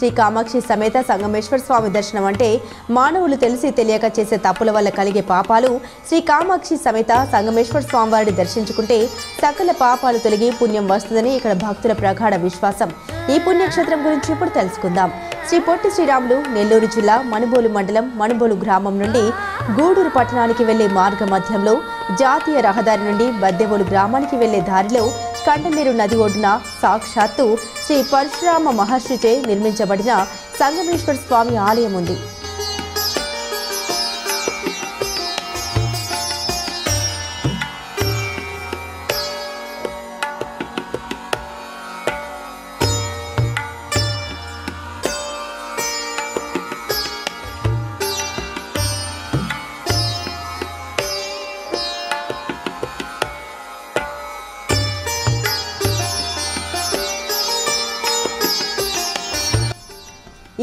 శ్రీ కామాక్షి సమేత సంగమేశ్వర స్వామి దర్శనం అంటే మానవులు తెలిసి తెలియక చేసే తప్పుల వల్ల కలిగే పాపాలు శ్రీ కామాక్షి సమేత సంగమేశ్వర స్వామి వారిని దర్శించుకుంటే సకల పాపాలు తొలగి పుణ్యం వస్తుందని ఇక్కడ భక్తుల ప్రగాఢ విశ్వాసం. ఈ పుణ్యక్షేత్రం గురించి ఇప్పుడు తెలుసుకుందాం. శ్రీ పొట్టి శ్రీరాములు నెల్లూరు జిల్లా మనుబోలు మండలం మనుబోలు గ్రామం నుండి గూడూరు పట్టణానికి వెళ్లే మార్గ మధ్యంలో జాతీయ రహదారి నుండి బద్దెవోలు గ్రామానికి వెళ్లే దారిలో కండలేరు నది ఒడ్డున సాక్షాత్తు శ్రీ పరశురామ మహర్షిచే నిర్మించబడిన సంగమేశ్వర స్వామి ఆలయం ఉంది.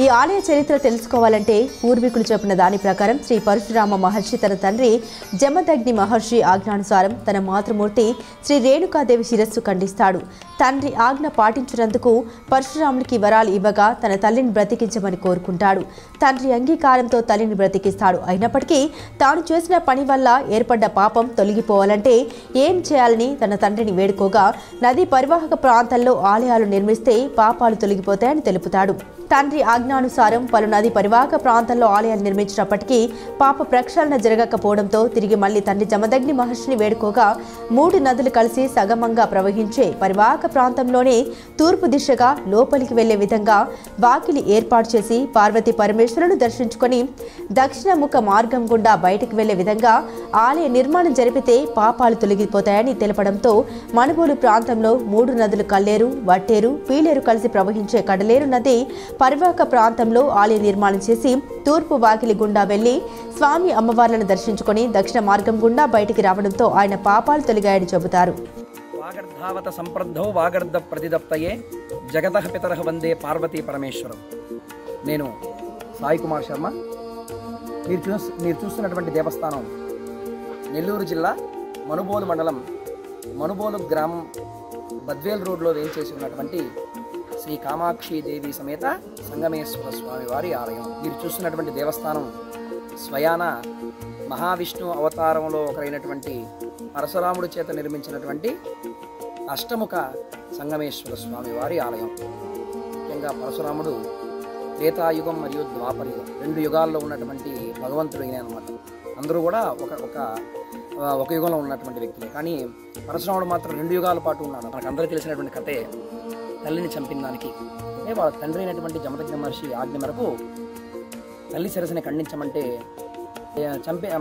ఈ ఆలయ చరిత్ర తెలుసుకోవాలంటే పూర్వీకులు చెప్పిన దాని ప్రకారం శ్రీ పరశురామ మహర్షి తన తండ్రి జమదగ్ని మహర్షి ఆజ్ఞానుసారం తన మాతృమూర్తి శ్రీ రేణుకాదేవి శిరస్సు ఖండిస్తాడు. తండ్రి ఆజ్ఞ పాటించినందుకు పరశురాముడికి వరాలు ఇవ్వగా తన తల్లిని బ్రతికించమని కోరుకుంటాడు. తండ్రి అంగీకారంతో తల్లిని బ్రతికిస్తాడు. అయినప్పటికీ తాను చేసిన పని వల్ల ఏర్పడ్డ పాపం తొలగిపోవాలంటే ఏం చేయాలని తన తండ్రిని వేడుకోగా నదీ పరివాహక ప్రాంతాల్లో ఆలయాలు నిర్మిస్తే పాపాలు తొలగిపోతాయని తెలుపుతాడు. తండ్రి ఆజ్ఞానుసారం పలు నది పరివాహక ప్రాంతాల్లో ఆలయాలు నిర్మించినప్పటికీ పాప ప్రక్షాళన జరగకపోవడంతో తిరిగి మళ్లీ తండ్రి జమదగ్ని మహర్షిని వేడుకోగా 3 నదులు కలిసి సగమంగా ప్రవహించే పరివాహక ప్రాంతంలోనే తూర్పు దిశగా లోపలికి వెళ్లే విధంగా వాకిలి ఏర్పాటు చేసి పార్వతీ పరమేశ్వరులను దర్శించుకొని దక్షిణ ముఖ మార్గం గుండా బయటకు వెళ్లే విధంగా ఆలయ నిర్మాణం జరిపితే పాపాలు తొలగిపోతాయని తెలపడంతో మనుబోలు ప్రాంతంలో 3 నదులు కల్లేరు, వట్టేరు, పీలేరు కలిసి ప్రవహించే కడలేరు నది పరివాహక ప్రాంతంలో ఆలయ నిర్మాణం చేసి తూర్పు వాకిలి గుండా వెళ్లి స్వామి అమ్మవార్లను దర్శించుకొని దక్షిణ మార్గం గుండా బయటికి రావడంతో ఆయన పాపాలు తొలగాయని చెబుతారు. వాగర్ధావత సంప్రద్ధౌ వాగర్ధ ప్రతిదప్తయే జగతః పితరః వందే పార్వతీ పరమేశ్వరం. నేను సాయి కుమార్ శర్మ. మీరు చూస్తున్నటువంటి దేవస్థానం నెల్లూరు జిల్లా మనుబోలు మండలం మనుబోలు గ్రామం బద్వేల్ రోడ్లో వేయించేసి ఉన్నటువంటి శ్రీ కామాక్షి దేవి సమేత సంగమేశ్వర స్వామి వారి ఆలయం. మీరు చూస్తున్నటువంటి దేవస్థానం స్వయాన మహావిష్ణు అవతారంలో ఒకరైనటువంటి పరశురాముడి చేత నిర్మించినటువంటి అష్టముఖ సంగమేశ్వర స్వామి వారి ఆలయం. ముఖ్యంగా పరశురాముడు త్రేతాయుగం మరియు ద్వాపరయుగం 2 యుగాల్లో ఉన్నటువంటి భగవంతుడు ఈయన అనమాట. అందరూ కూడా ఒక యుగంలో ఉన్నటువంటి వ్యక్తులే, కానీ పరశురాముడు మాత్రం 2 యుగాల పాటు ఉన్నాడు. మనకు అందరికీ తెలిసినటువంటి కథే తల్లిని చంపిన దానికి. అంటే వాళ్ళ తండ్రి అయినటువంటి జమదగ్ని మహర్షి ఆజ్ఞ మేరకు తల్లి శిరస్సుని ఖండించమంటే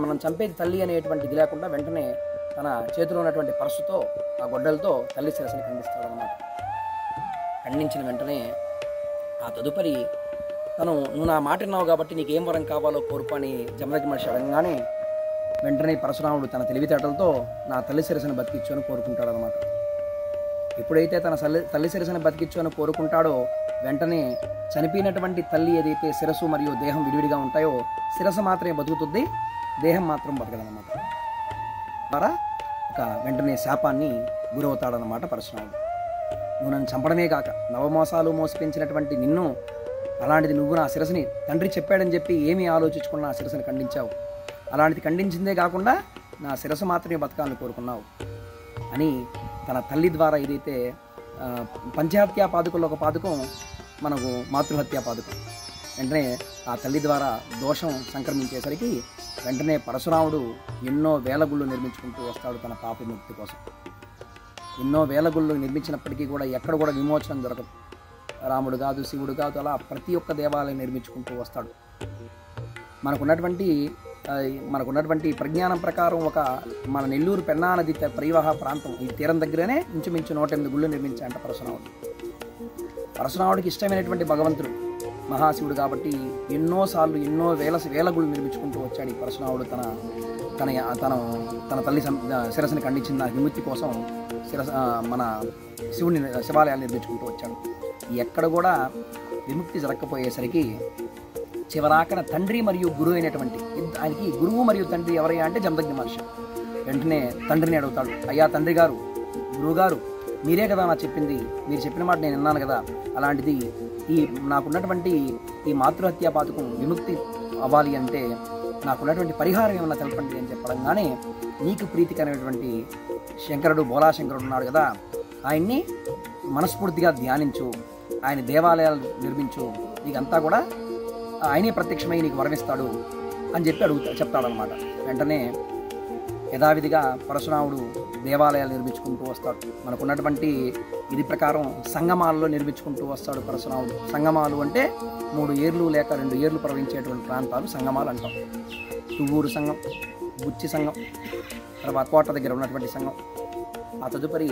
మనం చంపేది తల్లి అనేటువంటిది లేకుండా వెంటనే తన చేతిలో ఉన్నటువంటి పరస్సుతో ఆ గొడ్డలతో తల్లి శిరస్సుని ఖండిస్తాడనమాట. ఖండించిన వెంటనే ఆ తదుపరి నువ్వు నా మాట విన్నావు కాబట్టి నీకేం వరం కావాలో కోరుకో అని జమదగ్ని మహర్షి అడగగానే వెంటనే పరశురాముడు తన తెలివితేటలతో నా తల్లి శిరస్సుని బతికించు అని కోరుకుంటాడనమాట. ఎప్పుడైతే తన తల్లి శిరస్సుని బతికించు అని కోరుకుంటాడో వెంటనే చనిపోయినటువంటి తల్లి ఏదైతే శిరస్సు మరియు దేహం విడివిడిగా ఉంటాయో శిరస్సు మాత్రమే బతుకుతుంది, దేహం మాత్రం బతకదనమాట. ద్వారా వెంటనే శాపాన్ని గురవుతాడనమాట పరశురాముడు. నువ్వు నన్ను చంపడమే కాక నవమోసాలు మోసి పెంచినటువంటి నిన్ను, అలాంటిది నువ్వు నా శిరస్సుని తండ్రి చెప్పాడని చెప్పి ఏమీ ఆలోచించుకుని నా శిరస్సుని ఖండించావు. అలాంటిది ఖండించిందే కాకుండా నా శిరస్సు మాత్రమే బతకాలని కోరుకున్నావు అని తన తల్లి ద్వారా ఏదైతే పంచహత్యా పాదుకల్లో ఒక పాదుకం మనకు మాతృహత్యా పాదుకం, వెంటనే ఆ తల్లి ద్వారా దోషం సంక్రమించేసరికి వెంటనే పరశురాముడు ఎన్నో వేల గుళ్ళు నిర్మించుకుంటూ వస్తాడు తన పాప విముక్తి కోసం. ఎన్నో వేల గుళ్ళు నిర్మించినప్పటికీ కూడా ఎక్కడ కూడా విమోచనం దొరకదు. రాముడు కాదు, శివుడు కాదు, అలా ప్రతి ఒక్క దేవాలయం నిర్మించుకుంటూ వస్తాడు. మనకున్నటువంటి ప్రజ్ఞానం ప్రకారం మన నెల్లూరు పెన్నా నది పరివాహ ప్రాంతం ఈ తీరం దగ్గరనే ఇంచుమించు 108 గుళ్ళు నిర్మించాయంట పరశురాముడు. పరశురాముడికి ఇష్టమైనటువంటి భగవంతుడు మహాశివుడు కాబట్టి ఎన్నోసార్లు ఎన్నో వేల గుళ్ళు నిర్మించుకుంటూ వచ్చాడు ఈ పరశురాముడు. తన తల్లి శిరస్సుని ఖండించిన విముక్తి కోసం మన శివాలయాలు నిర్మించుకుంటూ వచ్చాడు. ఎక్కడ కూడా విముక్తి జరగకపోయేసరికి చివరాకన తండ్రి మరియు గురువు అయినటువంటి ఆయనకి గురువు మరియు తండ్రి ఎవరయ్యా అంటే జమదగ్ని మహర్షి. వెంటనే తండ్రిని అడుగుతాడు, అయ్యా తండ్రి గారు, గురువుగారు, మీరే కదా నాకు చెప్పింది, మీరు చెప్పిన మాట నేను విన్నాను కదా, అలాంటిది ఈ నాకున్నటువంటి ఈ మాతృహత్యా పాతకం విముక్తి అవ్వాలి అంటే నాకున్నటువంటి పరిహారం ఏమన్నా తెలపండి అని చెప్పడంగానే నీకు ప్రీతికరమైనటువంటి శంకరుడు బోలాశంకరుడు ఉన్నాడు కదా, ఆయన్ని మనస్ఫూర్తిగా ధ్యానించు, ఆయన దేవాలయాలు నిర్మించు, నీకంతా కూడా ఆయనే ప్రత్యక్షమై నీకు వరమిస్తాడు అని చెప్పి చెప్తాడనమాట. వెంటనే యథావిధిగా పరశురాముడు దేవాలయాలు నిర్మించుకుంటూ వస్తాడు. మనకున్నటువంటి ఇది ప్రకారం సంగమాలలో నిర్మించుకుంటూ వస్తాడు పరశురాముడు. సంగమాలు అంటే 3 ఏర్లు లేక 2 ఏర్లు ప్రవహించేటువంటి ప్రాంతాలు సంగమాలు అంటాం. తువ్వూరు సంఘం, బుచ్చి సంఘం, తర్వాత కోట దగ్గర ఉన్నటువంటి సంఘం, ఆ తదుపరి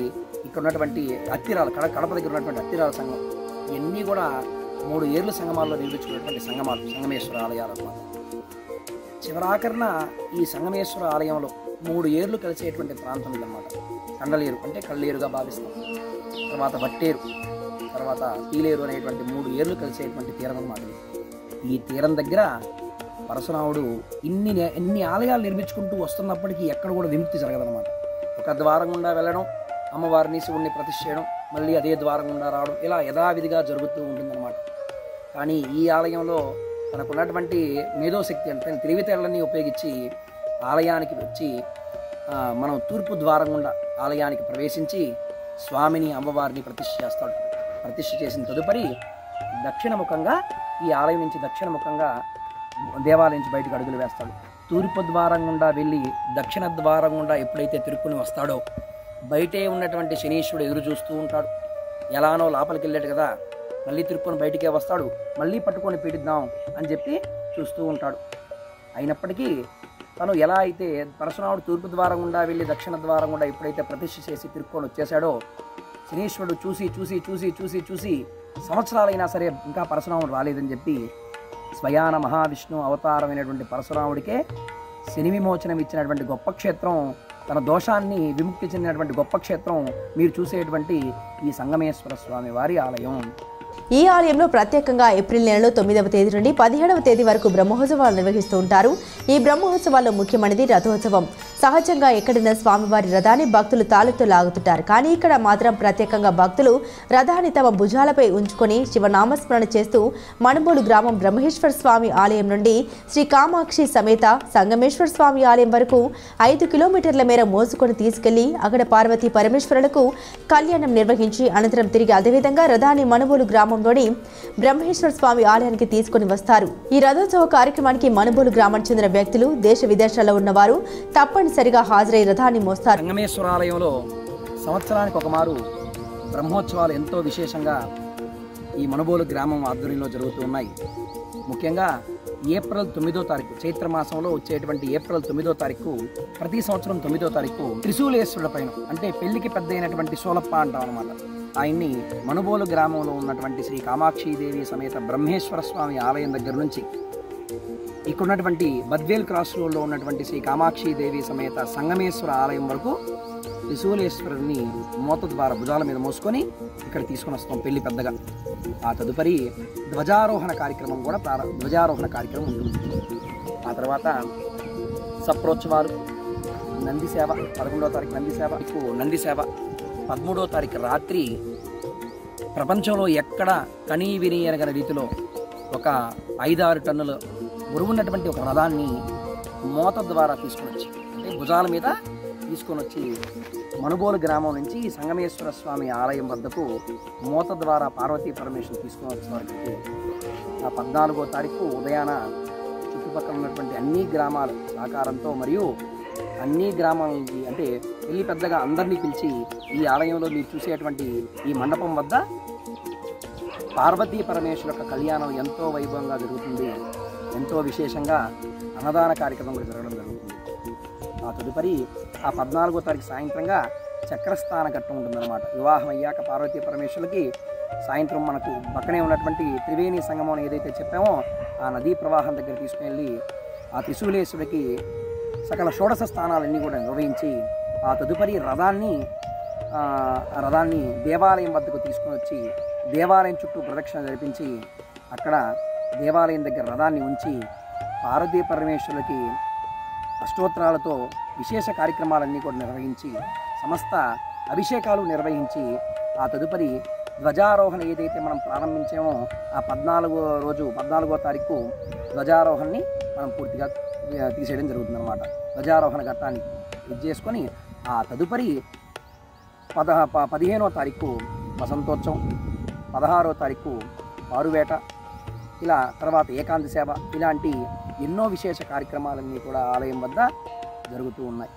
ఇక్కడ ఉన్నటువంటి అత్తిరాల కడప దగ్గర ఉన్నటువంటి అత్తిరాల సంఘం, ఇవన్నీ కూడా 3 ఏర్లు సంగమాల్లో నిర్మించుకున్నటువంటి సంగమాలు, సంగమేశ్వర ఆలయాలు అన్నమాట. చివరాకరణ ఈ సంగమేశ్వర ఆలయంలో 3 ఏర్లు కలిసేటువంటి ప్రాంతం ఇదన్నమాట. కండలేరు అంటే కళ్ళేరుగా భావిస్తాం, తర్వాత వట్టేరు, తర్వాత పీలేరు అనేటువంటి 3 ఏర్లు కలిసేటువంటి తీరం అన్నమాట. ఈ తీరం దగ్గర పరశురాముడు ఇన్ని ఆలయాలు నిర్మించుకుంటూ వస్తున్నప్పటికీ ఎక్కడ కూడా విముక్తి జరగదన్నమాట. ఒక ద్వారం గుండా వెళ్ళడం, అమ్మవారిని శివుణ్ణి ప్రతిష్ఠ చేయడం, మళ్ళీ అదే ద్వారం గుండా రావడం, ఇలా యథావిధిగా జరుగుతూ ఉంటుందన్నమాట. కానీ ఈ ఆలయంలో తనకున్నటువంటి మేధోశక్తి అంటే తెలివితేటలన్నీ ఉపయోగించి ఆలయానికి వచ్చి మనం తూర్పు ద్వారం గుండా ఆలయానికి ప్రవేశించి స్వామిని అమ్మవారిని ప్రతిష్ఠ చేస్తాడు. ప్రతిష్ఠ చేసిన తదుపరి దక్షిణముఖంగా ఈ ఆలయం నుంచి దక్షిణముఖంగా దేవాలయం నుంచి బయటకు అడుగులు వేస్తాడు. తూర్పు ద్వారం గుండా వెళ్ళి దక్షిణ ద్వారం గుండా ఎప్పుడైతే తిరుక్కుని వస్తాడో బయటే ఉన్నటువంటి శనీశ్వరుడు ఎదురు చూస్తూ ఉంటాడు. ఎలానో లోపలికి వెళ్ళాడు కదా, మళ్ళీ తిరుక్కుని బయటికే వస్తాడు, మళ్ళీ పట్టుకొని పీడిద్దాం అని చెప్పి చూస్తూ ఉంటాడు. అయినప్పటికీ తను ఎలా అయితే పరశురాముడు తూర్పు ద్వారం గుండా వెళ్ళి దక్షిణ ద్వారం గుండా ఎప్పుడైతే ప్రతిష్ఠ చేసి తిరుక్కొని వచ్చేసాడో శనీశ్వరుడు చూసి చూసి చూసి చూసి చూసి సంవత్సరాలైనా సరే ఇంకా పరశురాముడు రాలేదని చెప్పి స్వయాన మహావిష్ణు అవతారమైనటువంటి పరశురాముడికే శని విమోచనం ఇచ్చినటువంటి గొప్ప క్షేత్రం, తన దోషాన్ని విముక్తి చెందినటువంటి గొప్ప క్షేత్రం మీరు చూసేటువంటి ఈ సంగమేశ్వర స్వామి వారి ఆలయం. ఈ ఆలయంలో ప్రత్యేకంగా ఏప్రిల్ నెలలో 9వ తేదీ నుండి 17వ తేదీ వరకు బ్రహ్మోత్సవాలు నిర్వహిస్తూ ఉంటారు. ఈ బ్రహ్మోత్సవాల్లో ముఖ్యమైనది రథోత్సవం. సహజంగా ఎక్కడైనా స్వామివారి రథాన్ని భక్తులు తాళుతూ లాగుతుంటారు. కానీ ఇక్కడ మాత్రం ప్రత్యేకంగా భక్తులు రథాన్ని తమ భుజాలపై ఉంచుకొని శివనామస్మరణ చేస్తూ మణుబోలు గ్రామం బ్రహ్మేశ్వర స్వామి ఆలయం నుండి శ్రీ కామాక్షి సమేత సంగమేశ్వర స్వామి ఆలయం వరకు 5 కిలోమీటర్ల మేర మోసుకొని తీసుకెళ్లి అక్కడ పార్వతీ పరమేశ్వరులకు కళ్యాణం నిర్వహించి అనంతరం తిరిగి అదేవిధంగా రథాన్ని మణుబోలు గ్రామంలోని బ్రహ్మేశ్వర స్వామి ఆలయానికి తీసుకుని వస్తారు. ఈ రథోత్సవ కార్యక్రమానికి మణుబోలు గ్రామానికి చెందిన వ్యక్తులు, దేశ విదేశాల్లో ఉన్నవారు తప్పనిసరిగా హాజరై రథాన్ని మోస్తారు. సంగమేశ్వర ఆలయంలో సంవత్సరానికి ఒకమారు బ్రహ్మోత్సవాలు ఎంతో విశేషంగా ఈ మణుబోలు గ్రామం ఆధ్వర్యంలో జరుగుతూ ఉన్నాయి. ముఖ్యంగా ఏప్రిల్ 9వ తారీఖు, చైత్రమాసంలో వచ్చేటువంటి ఏప్రిల్ 9వ తారీఖు, ప్రతి సంవత్సరం 9వ తారీఖు త్రిశూలేశ్వరుడు పైన అంటే పెళ్లికి పెద్ద అయినటువంటి సోలప్ప అంటాం అనమాట. ఆయన్ని మణుబోలు గ్రామంలో ఉన్నటువంటి శ్రీ కామాక్షీదేవి సమేత బ్రహ్మేశ్వర స్వామి ఆలయం దగ్గర నుంచి ఇక్కడ ఉన్నటువంటి బద్వేల్ క్రాస్ రోడ్లో ఉన్నటువంటి శ్రీ కామాక్షీదేవి సమేత సంగమేశ్వర ఆలయం వరకు త్రిశూలేశ్వరుని మోత ద్వారా భుజాల మీద మోసుకొని ఇక్కడ తీసుకుని వస్తాం పెళ్లి పెద్దగా. ఆ తదుపరి ధ్వజారోహణ కార్యక్రమం కూడా ధ్వజారోహణ కార్యక్రమం ఉంటుంది. ఆ తర్వాత సప్రోత్సవాలు, నంది సేవ 11వ తారీఖు నంది సేవ, నంది సేవ 13వ తారీఖు రాత్రి ప్రపంచంలో ఎక్కడ కనీ విని ఎరగని రీతిలో ఒక 5-6 టన్నుల బరువున్నటువంటి ఒక రథాన్ని మోత ద్వారా తీసుకొని వచ్చి అంటే భుజాల మీద తీసుకొని వచ్చి మణుబోలు గ్రామం నుంచి సంగమేశ్వర స్వామి ఆలయం వద్దకు మోత ద్వారా పార్వతీ పరమేశ్వరుని తీసుకొని వచ్చేవారికి ఆ 14వ తారీఖు ఉదయాన చుట్టుపక్కల ఉన్నటువంటి అన్ని గ్రామాల సహకారంతో మరియు అన్ని గ్రామాల నుంచి అంటే పెళ్లి పెద్దగా అందరినీ పిలిచి ఈ ఆలయంలో మీరు చూసేటువంటి ఈ మండపం వద్ద పార్వతీ పరమేశ్వరు యొక్క కళ్యాణం ఎంతో వైభవంగా జరుగుతుంది. ఎంతో విశేషంగా అన్నదాన కార్యక్రమం కూడా జరగడం జరుగుతుంది. ఆ తదుపరి ఆ 14వ తారీఖు సాయంత్రంగా చక్రస్థాన ఘట్టం ఉంటుందన్నమాట. వివాహం అయ్యాక పార్వతీ పరమేశ్వరులకి సాయంత్రం మనకు పక్కనే ఉన్నటువంటి త్రివేణి సంగమం ఏదైతే చెప్పామో ఆ నదీ ప్రవాహం దగ్గర తీసుకువెళ్ళి ఆ త్రిశూలేశ్వరుడికి సకల షోడశ స్థానాలన్నీ కూడా నిర్వహించి ఆ తదుపరి రథాన్ని దేవాలయం వద్దకు తీసుకుని వచ్చి దేవాలయం చుట్టూ ప్రదక్షిణ జరిపించి అక్కడ దేవాలయం దగ్గర రథాన్ని ఉంచి పార్వతీ పరమేశ్వరులకి అష్టోత్తరాలతో విశేష కార్యక్రమాలన్నీ కూడా నిర్వహించి సమస్త అభిషేకాలు నిర్వహించి ఆ తదుపరి ధ్వజారోహణ ఏదైతే మనం ప్రారంభించామో ఆ 14వ తారీఖు ధ్వజారోహణని మనం పూర్తిగా తీసేయడం జరుగుతుందన్నమాట. ధ్వజారోహణ ఘట్టాన్ని ఇది చేసుకొని ఆ తదుపరి 15వ తారీఖు వసంతోత్సవం, 16వ తారీఖు పారువేట, ఇలా తర్వాత ఏకాంత సేవ, ఇలాంటి ఎన్నో విశేష కార్యక్రమాలన్నీ కూడా ఆలయం వద్ద జరుగుతూ ఉన్నాయి.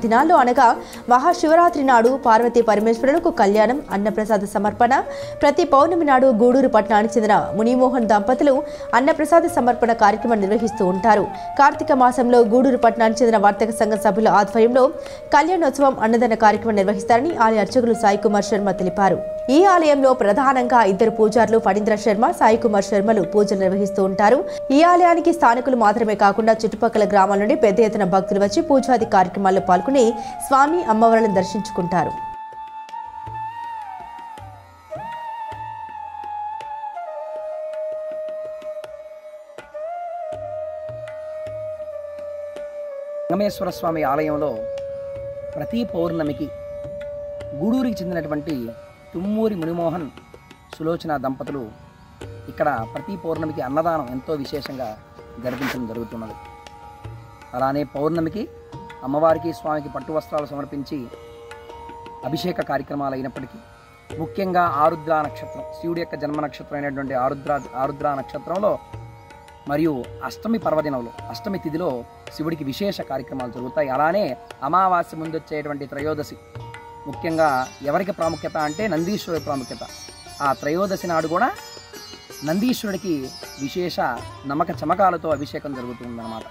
దినాల్లో అనగా మహాశివరాత్రి నాడు పార్వతీ పరమేశ్వరులకు కళ్యాణం, అన్నప్రసాద సమర్పణ. ప్రతి పౌర్ణమి నాడు గూడూరు పట్టణానికి చెందిన మునిమోహన్ దంపతులు అన్నప్రసాద సమర్పణ కార్యక్రమం నిర్వహిస్తూ ఉంటారు. కార్తీక మాసంలో గూడూరు పట్టణానికి చెందిన వర్తక సంఘ సభ్యుల ఆధ్వర్యంలో కళ్యాణోత్సవం, అన్నదాన కార్యక్రమం నిర్వహిస్తారని ఆలయ అర్చకులు సాయి కుమార్ శర్మ తెలిపారు. ఈ ఆలయంలో ప్రధానంగా 2 పూజారులు ఫణీంద్ర శర్మ, సాయి కుమార్ శర్మలు పూజలు నిర్వహిస్తూ ఉంటారు. ఈ ఆలయానికి స్థానికులు మాత్రమే కాకుండా చుట్టుపక్కల గ్రామాల నుండి పెద్ద ఎత్తున భక్తులు వచ్చి పూజాది కార్యక్రమాల్లో పాల్గొని స్వామి అమ్మవార్లను దర్శించుకుంటారు. లింగమేశ్వర స్వామి ఆలయంలో ప్రతి పౌర్ణమికి గూడూరుకి చెందినటువంటి తుమ్మూరి మునిమోహన్ సులోచన దంపతులు ఇక్కడ ప్రతి పౌర్ణమికి అన్నదానం ఎంతో విశేషంగా జరిపించడం జరుగుతున్నది. అలానే పౌర్ణమికి అమ్మవారికి స్వామికి పట్టు వస్త్రాలు సమర్పించి అభిషేక కార్యక్రమాలు అయినప్పటికీ ముఖ్యంగా ఆరుద్ర నక్షత్రం, శివుడి యొక్క జన్మ నక్షత్రం అయినటువంటి ఆరుద్ర నక్షత్రంలో మరియు అష్టమి పర్వదినంలో, అష్టమి తిథిలో శివుడికి విశేష కార్యక్రమాలు జరుగుతాయి. అలానే అమావాస్య ముందు వచ్చేటువంటి త్రయోదశి, ముఖ్యంగా ఎవరికి ప్రాముఖ్యత అంటే నందీశ్వరుడి ప్రాముఖ్యత. ఆ త్రయోదశి నాడు కూడా నందీశ్వరుడికి విశేష నమ్మక చమకాలతో అభిషేకం జరుగుతుందన్నమాట.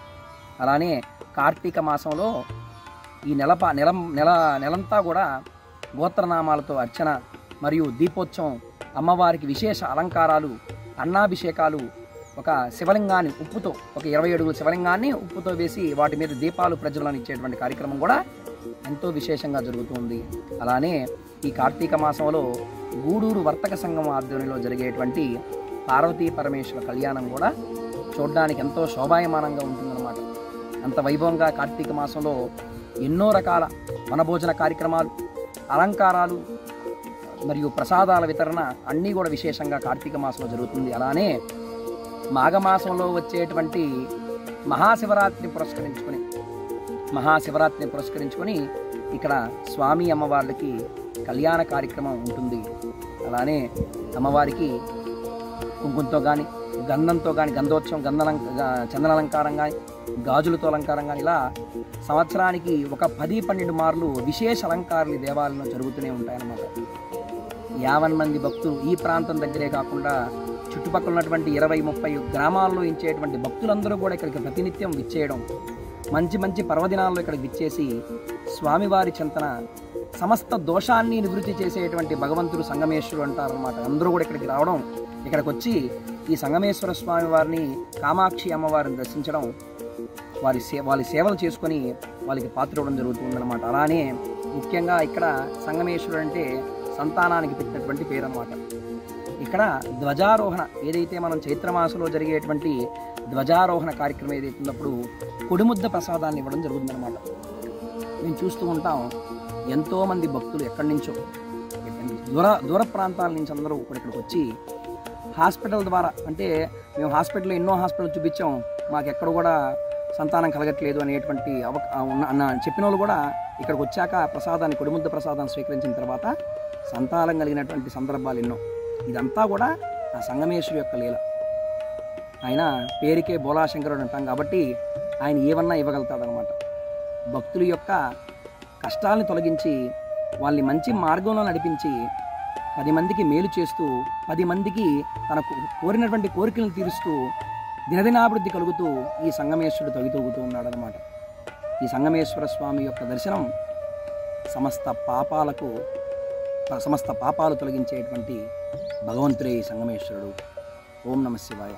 అలానే కార్తీక మాసంలో ఈ నెలంతా కూడా గోత్రనామాలతో అర్చన మరియు దీపోత్సవం, అమ్మవారికి విశేష అలంకారాలు, అన్నాభిషేకాలు, ఒక శివలింగాన్ని ఉప్పుతో, ఒక 20 అడుగుల శివలింగాన్ని ఉప్పుతో వేసి వాటి మీద దీపాలు ప్రజ్వలన ఇచ్చేటువంటి కార్యక్రమం కూడా ఎంతో విశేషంగా జరుగుతుంది. అలానే ఈ కార్తీక మాసంలో గూడూరు వర్తక సంఘం ఆధ్వర్యంలో జరిగేటువంటి పార్వతీ పరమేశ్వర కళ్యాణం కూడా చూడడానికి ఎంతో శోభాయమానంగా ఉంటుందన్నమాట. అంత వైభవంగా కార్తీక మాసంలో ఎన్నో రకాల వనభోజన కార్యక్రమాలు, అలంకారాలు మరియు ప్రసాదాల వితరణ అన్నీ కూడా విశేషంగా కార్తీక మాసంలో జరుగుతుంది. అలానే మాఘమాసంలో వచ్చేటువంటి మహాశివరాత్రిని పురస్కరించుకొని ఇక్కడ స్వామి అమ్మవార్లకి కళ్యాణ కార్యక్రమం ఉంటుంది. అలానే అమ్మవారికి కుంకుమతో కానీ, గంధంతో కానీ, గంధోత్సవం, చందనాలంకారం కానీ, గాజులతో అలంకారం కానీ, ఇలా సంవత్సరానికి ఒక 10-12 మార్లు విశేష అలంకారాలు దేవాలయంలో జరుగుతూనే ఉంటాయన్నమాట. 50 మంది భక్తులు ఈ ప్రాంతం దగ్గరే కాకుండా చుట్టుపక్కల ఉన్నటువంటి 20-30 గ్రామాల్లో ఇచ్చేటువంటి భక్తులందరూ కూడా ఇక్కడికి ప్రతినిత్యం విచ్చేయడం, మంచి మంచి పర్వదినాల్లో ఇక్కడికి విచ్చేసి స్వామివారి చింతన, సమస్త దోషాన్ని నివృత్తి చేసేటువంటి భగవంతుడు సంగమేశ్వరుడు అంటారనమాట. అందరూ కూడా ఇక్కడికి రావడం, ఇక్కడికి వచ్చి ఈ సంగమేశ్వర స్వామి వారిని, కామాక్షి అమ్మవారిని దర్శించడం, వాళ్ళ సేవలు చేసుకొని వాళ్ళకి పాత్రవడం జరుగుతుందన్నమాట. అలానే ముఖ్యంగా ఇక్కడ సంగమేశ్వరుడు అంటే సంతానానికి పెట్టినటువంటి పేరు అనమాట. ఇక్కడ ధ్వజారోహణ ఏదైతే మనం చైత్రమాసంలో జరిగేటువంటి ధ్వజారోహణ కార్యక్రమం ఏదైతే ఉన్నప్పుడు కొడిముద్ద ప్రసాదాన్ని ఇవ్వడం జరుగుతుందన్నమాట. మేము చూస్తూ ఉంటాం, ఎంతోమంది భక్తులు ఎక్కడి నుంచో దూర ప్రాంతాల నుంచి అందరూ ఇక్కడికి వచ్చి హాస్పిటల్ ద్వారా, అంటే మేము హాస్పిటల్లో ఎన్నో హాస్పిటల్ చూపించాం, మాకు ఎక్కడ కూడా సంతానం కలగట్లేదు అనేటువంటి చెప్పిన వాళ్ళు కూడా ఇక్కడికి వచ్చాక ప్రసాదాన్ని, కొడిముద్ద ప్రసాదాన్ని స్వీకరించిన తర్వాత సంతానం కలిగినటువంటి సందర్భాలు ఎన్నో. ఇదంతా కూడా ఆ సంగమేశ్వరు యొక్క లీల. ఆయన పేరుకే బోలాశంకరుడు అంటాం కాబట్టి ఆయన ఏమన్నా ఇవ్వగలుగుతాడనమాట. భక్తుల యొక్క కష్టాలను తొలగించి వాళ్ళని మంచి మార్గంలో నడిపించి 10 మందికి మేలు చేస్తూ, 10 మందికి తనకు కోరినటువంటి కోరికలను తీరుస్తూ దినదినాభివృద్ధి కలుగుతూ ఈ సంగమేశ్వరుడు తొగితూగుతూ ఉన్నాడనమాట. ఈ సంగమేశ్వర స్వామి యొక్క దర్శనం సమస్త పాపాలు తొలగించేటువంటి భగవంతుడే ఈ సంగమేశ్వరుడు. ఓం నమః శివాయ.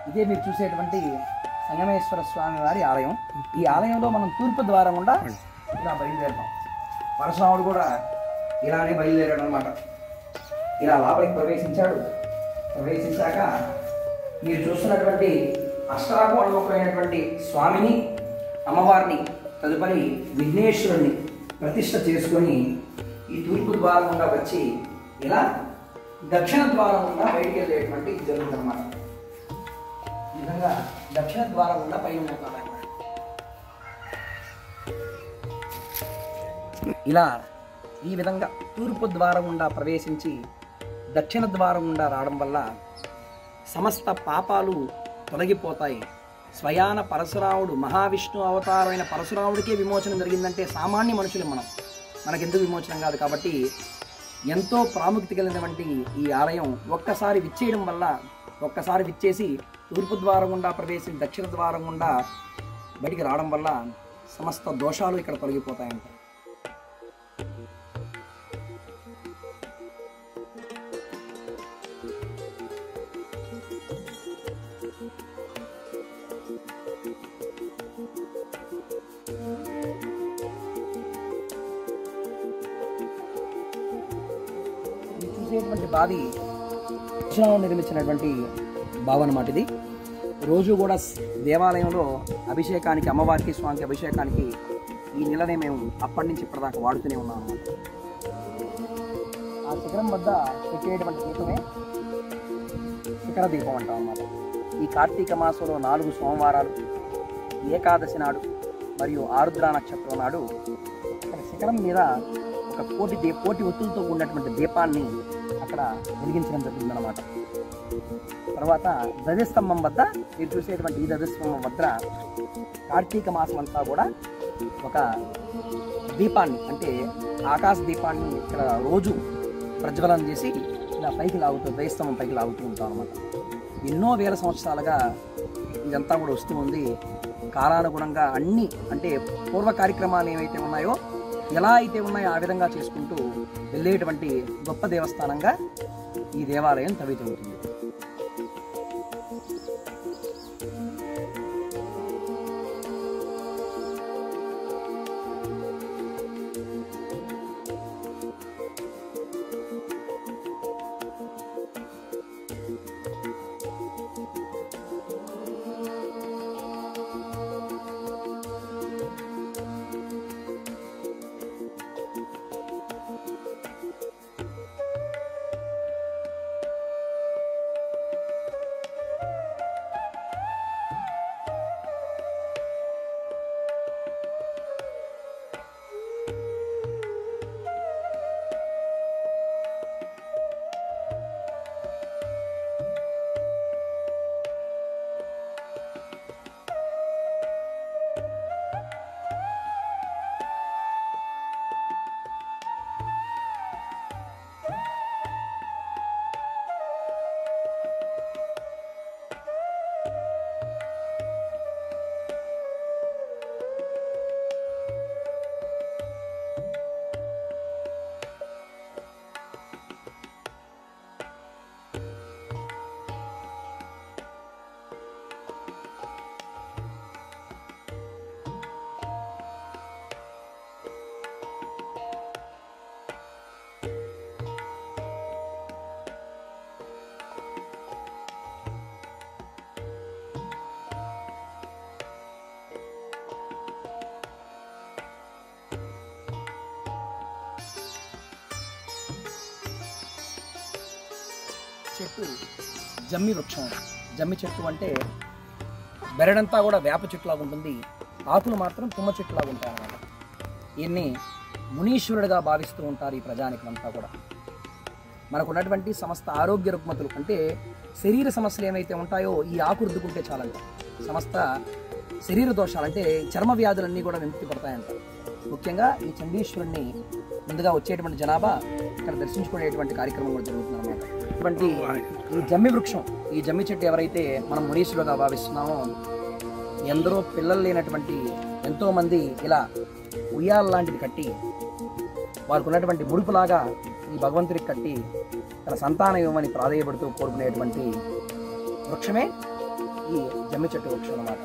ఇదే మీరు చూసేటువంటి సంగమేశ్వర స్వామి వారి ఆలయం. ఈ ఆలయంలో మనం తూర్పు ద్వారం గుండా ఇలా బయలుదేరుతాం. పరశురాముడు కూడా ఇలానే బయలుదేరాడు అనమాట. ఇలా లోపలికి ప్రవేశించాడు. ప్రవేశించాక మీరు చూస్తున్నటువంటి అష్టాకోణముఖమైనటువంటి స్వామిని, అమ్మవారిని, తదుపరి విఘ్నేశ్వరుని ప్రతిష్ఠ చేసుకొని ఈ తూర్పు ద్వారం గుండా వచ్చి ఇలా దక్షిణ ద్వారం గుండా బయటికి వెళ్ళేటువంటి జరుగుతుందన్నమాట. ఈ విధంగా దక్షిణ ద్వారం గుండా పైన పోతారన్నమాట. ఇలా ఈ విధంగా తూర్పు ద్వారం గుండా ప్రవేశించి దక్షిణ ద్వారం గుండా రావడం వల్ల సమస్త పాపాలు తొలగిపోతాయి. స్వయాన పరశురాముడు, మహావిష్ణు అవతారమైన పరశురాముడికే విమోచనం జరిగిందంటే సామాన్య మనుషులు మనకెందుకు విమోచనం కాదు. కాబట్టి ఎంతో ప్రాముఖ్యత కలిగినటువంటి ఈ ఆలయం ఒక్కసారి విచ్చేయడం వల్ల, ఒక్కసారి విచ్చేసి తూర్పు ద్వారం గుండా ప్రవేశించి దక్షిణ ద్వారం గుండా బయటికి రావడం వల్ల సమస్త దోషాలు ఇక్కడ తొలగిపోతాయంట. చూసేటువంటి బావి నిర్మించినటువంటి బావి అన్నమాట. ఇది రోజు కూడా దేవాలయంలో అభిషేకానికి, అమ్మవారికి, స్వామికి అభిషేకానికి ఈ నీళ్ళనే మేము అప్పటి నుంచి ఇప్పటిదాకా వాడుతూనే ఉన్నాం అన్నమాట. ఆ శిఖరం వద్ద పెట్టేటువంటి దీపమే శిఖర దీపం అంటాం అన్నమాట. ఈ కార్తీక మాసంలో 4 సోమవారాలు, ఏకాదశి నాడు మరియు ఆరుద్ర నక్షత్రం నాడు అక్కడ శిఖరం మీద ఒక కోటి ఒత్తులతో ఉన్నటువంటి దీపాన్ని అక్కడ వెలిగించడం జరుగుతుందన్నమాట. తర్వాత ధ్వజస్తంభం వద్ద మీరు చూసేటువంటి ఈ ధ్వజస్తంభం వద్ద కార్తీక మాసం అంతా కూడా ఒక దీపాన్ని, అంటే ఆకాశ దీపాన్ని ఇక్కడ రోజు ప్రజ్వలన చేసి ఇలా పైకి లాగుతూ, ధ్వజస్తంభం పైకి లాగుతూ ఉంటాం అన్నమాట. ఎన్నో వేల సంవత్సరాలుగా ఇదంతా కూడా వస్తూ ఉంది. కాలానుగుణంగా అన్నీ, అంటే పూర్వ కార్యక్రమాలు ఏవైతే ఉన్నాయో, ఎలా అయితే ఉన్నాయో ఆ విధంగా చేసుకుంటూ వెళ్ళేటువంటి గొప్ప దేవస్థానంగా ఈ దేవాలయం తవ్వితవుతుంది. చెట్టు జమ్మి వృక్షం. జమ్మి చెట్టు అంటే బెరడంతా కూడా వేప చెట్టులాగా ఉంటుంది, ఆకులు మాత్రం తుమ్మ చెట్టులాగా ఉంటాయి అన్నమాట. ఈయన్ని మునీశ్వరుడిగా భావిస్తూ ఉంటారు ఈ ప్రజానికులంతా కూడా. మనకున్నటువంటి సమస్త ఆరోగ్య రుగ్మతులు, అంటే శరీర సమస్యలు ఏమైతే ఉంటాయో ఈ ఆకు రుద్దుకుంటే చాలంట సమస్త శరీర దోషాలు, అంటే చర్మ వ్యాధులన్నీ కూడా విముక్తి పడతాయంట. ముఖ్యంగా ఈ చండీశ్వరుణ్ణి ముందుగా వచ్చేటువంటి జనాభా ఇక్కడ దర్శించుకునేటువంటి కార్యక్రమం కూడా జరుగుతుంది అన్నమాట. ఇటువంటి ఈ జమ్మి వృక్షం, ఈ జమ్మి చెట్టు ఎవరైతే మనం మునీశ్వరుడుగా భావిస్తున్నామో, ఎందరో పిల్లలు లేనటువంటి ఎంతోమంది ఇలా ఉయ్యాల లాంటిది కట్టి వారికి ఉన్నటువంటి ముడుపులాగా ఈ భగవంతుడికి కట్టి తన సంతానం ఇవ్వమని ప్రాధేయపడుతూ కోరుకునేటువంటి వృక్షమే ఈ జమ్మి చెట్టు వృక్షం అన్నమాట.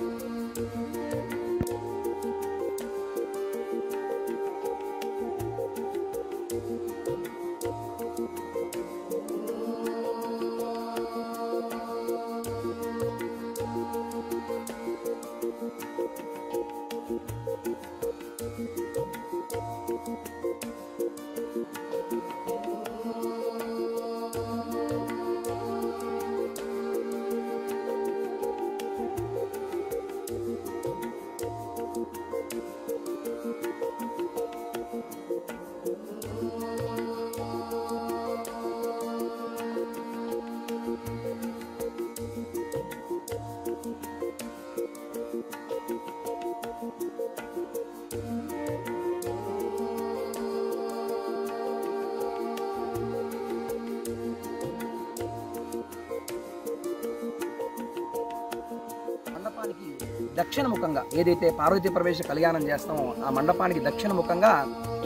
దక్షిణముఖంగా ఏదైతే పార్వతీ పరమేశ్వర కళ్యాణం చేస్తామో ఆ మండపానికి దక్షిణముఖంగా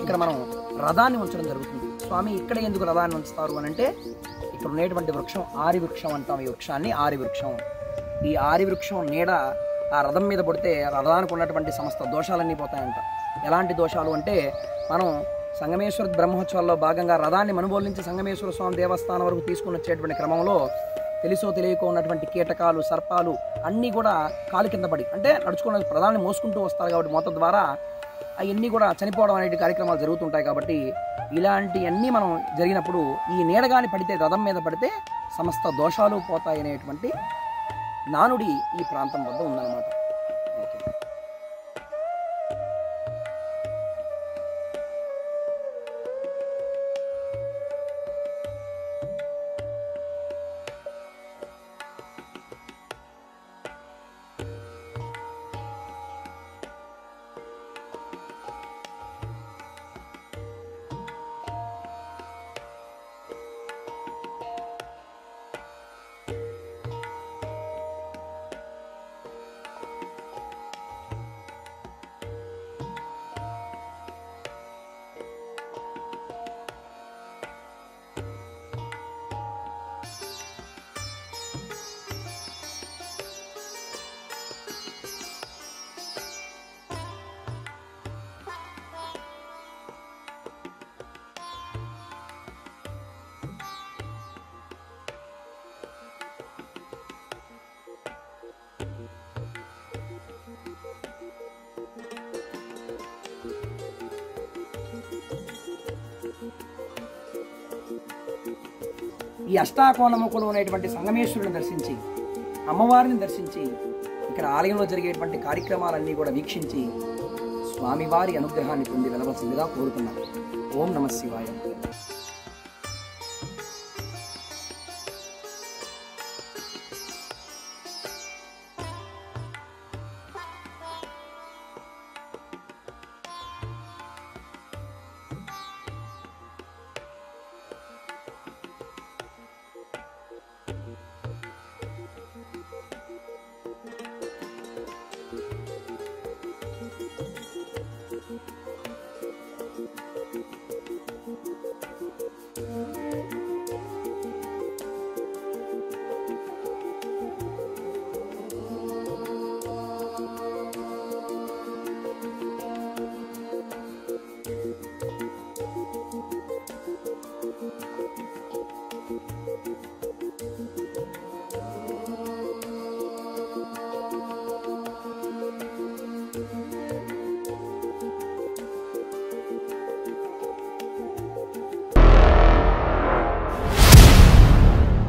ఇక్కడ మనం రథాన్ని ఉంచడం జరుగుతుంది. స్వామి ఇక్కడ ఎందుకు రథాన్ని ఉంచుతారు అని అంటే, ఇక్కడ ఉండేటువంటి వృక్షం ఆరి వృక్షం అంటాం. ఈ వృక్షాన్ని ఆరి వృక్షం. ఈ ఆరి వృక్షం నీడ ఆ రథం మీద పడితే రథానికి ఉన్నటువంటి సమస్త దోషాలన్నీ పోతాయంట. ఎలాంటి దోషాలు అంటే, మనం సంగమేశ్వర బ్రహ్మోత్సవాల్లో భాగంగా రథాన్ని మనుబోలు నుంచి సంగమేశ్వర స్వామి దేవస్థానం వరకు తీసుకుని వచ్చేటువంటి క్రమంలో తెలిసో తెలియకో ఉన్నటువంటి కీటకాలు, సర్పాలు అన్నీ కూడా కాలు కింద పడి, అంటే నడుచుకున్న రథాన్ని మోసుకుంటూ వస్తారు కాబట్టి మోత ద్వారా అవన్నీ కూడా చనిపోవడం అనే కార్యక్రమాలు జరుగుతుంటాయి. కాబట్టి ఇలాంటివన్నీ మనం జరిగినప్పుడు ఈ నీడగాని పడితే, రథం మీద పడితే సమస్త దోషాలు పోతాయి అనేటువంటి నానుడి ఈ ప్రాంతం వద్ద ఉందన్నమాట. ఓకే. ఈ అష్టాకోణముఖులు అనేటువంటి సంగమేశ్వరుని దర్శించి, అమ్మవారిని దర్శించి, ఇక్కడ ఆలయంలో జరిగేటువంటి కార్యక్రమాలన్నీ కూడా వీక్షించి స్వామివారి అనుగ్రహాన్ని పొంది వెళ్ళవలసిందిగా కోరుతున్నాను. ఓం నమః శివాయ.